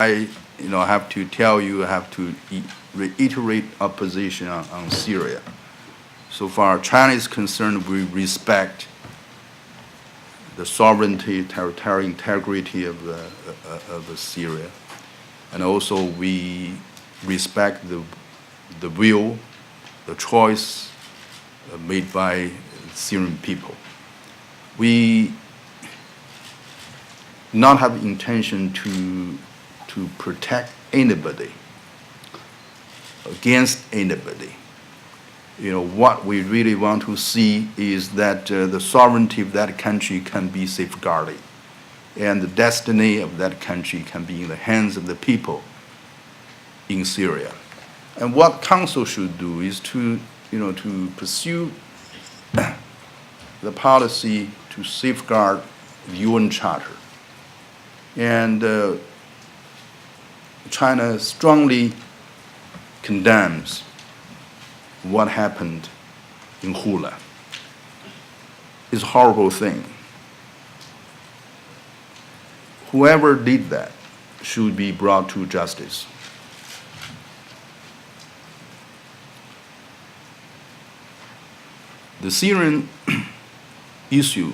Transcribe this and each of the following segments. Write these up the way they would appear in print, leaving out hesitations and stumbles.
have to tell you, I have to reiterate our position on Syria. So far, China is concerned, we respect the sovereignty, territorial integrity of Syria, and also we respect the will, the choice made by Syrian people. We not have intention to protect anybody against anybody. What we really want to see is that the sovereignty of that country can be safeguarded, and the destiny of that country can be in the hands of the people in Syria. And what Council should do is to pursue the policy to safeguard the UN Charter. And China strongly condemns what happened in Hula. It's a horrible thing. Whoever did that should be brought to justice. The Syrian issue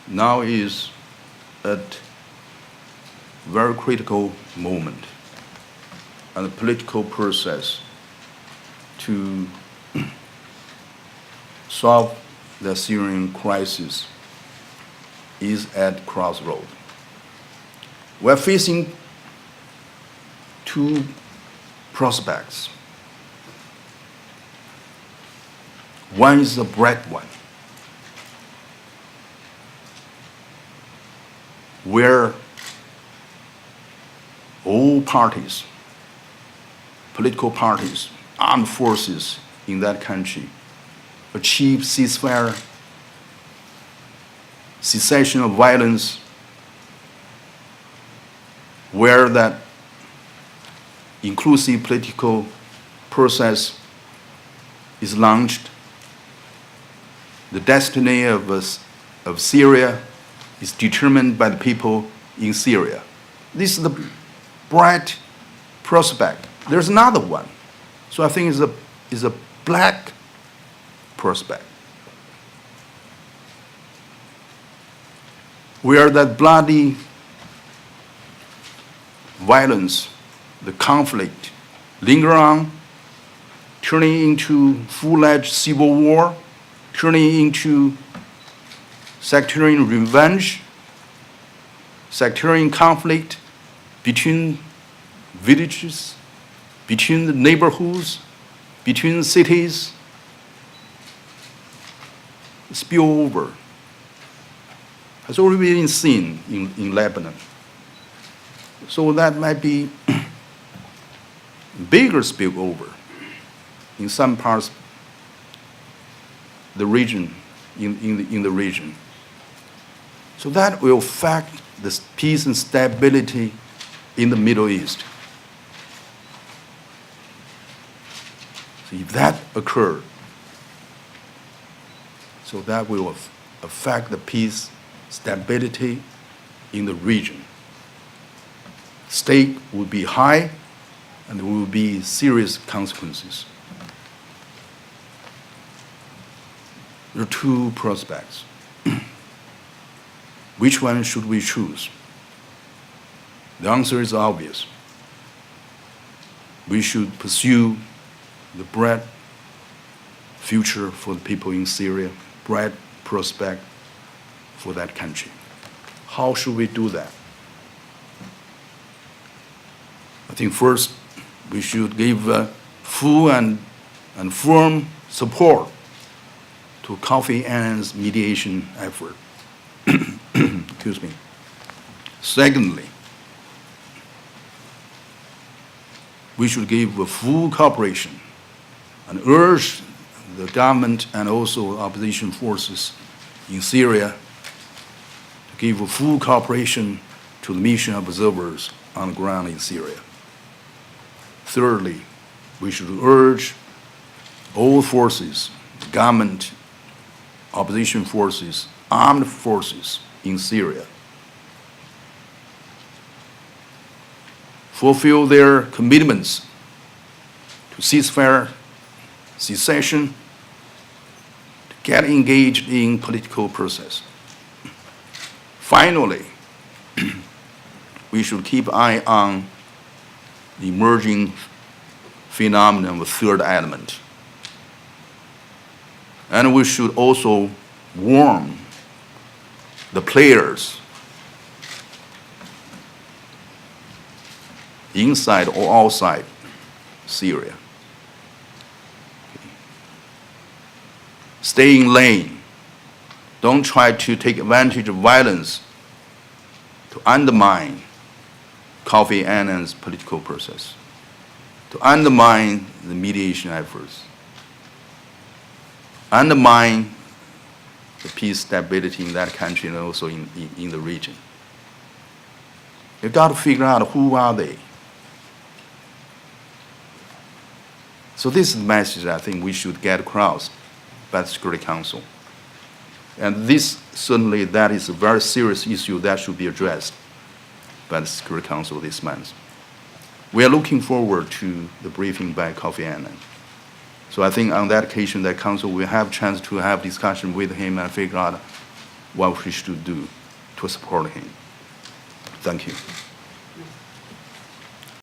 now is at a very critical moment and the political process to solve the Syrian crisis is at Crossroads. We're facing two prospects. One is a bright one, where all parties, political parties, armed forces in that country achieve ceasefire, cessation of violence, where that inclusive political process is launched. The destiny of Syria is determined by the people in Syria. This is the bright prospect. There's another one. So I think it's a black prospect, where that bloody violence, the conflict, linger on, turning into full-fledged civil war, turning into sectarian revenge, sectarian conflict between villages, between the neighborhoods, between cities, spill over. Has already been seen in Lebanon. So that might be bigger spillover in some parts the region, in the region. So that will affect the peace and stability in the Middle East. So if that occurred, so that will affect the peace, stability in the region. Stake will be high, and there will be serious consequences. There are two prospects. Which one should we choose? The answer is obvious. We should pursue the bright future for the people in Syria, bright prospect for that country. How should we do that? I think first we should give full and firm support to Kofi Annan's mediation effort. Excuse me. Secondly, we should give full cooperation and urge the government and also opposition forces in Syria to give full cooperation to the mission observers on the ground in Syria. Thirdly, we should urge all forces, the government, opposition forces, armed forces in Syria fulfill their commitments to ceasefire, cessation, to get engaged in political process. Finally, we should keep an eye on the emerging phenomenon of a third element. And we should also warn the players inside or outside Syria. Stay in lane. Don't try to take advantage of violence to undermine Kofi Annan's political process, to undermine the mediation efforts, undermine the peace stability in that country and also in the region. You've got to figure out who are they. So this is the message I think we should get across by the Security Council. And this, certainly, that is a very serious issue that should be addressed by the Security Council this month. We are looking forward to the briefing by Kofi Annan. So I think on that occasion, that Council will have a chance to have discussion with him and figure out what we should do to support him. Thank you.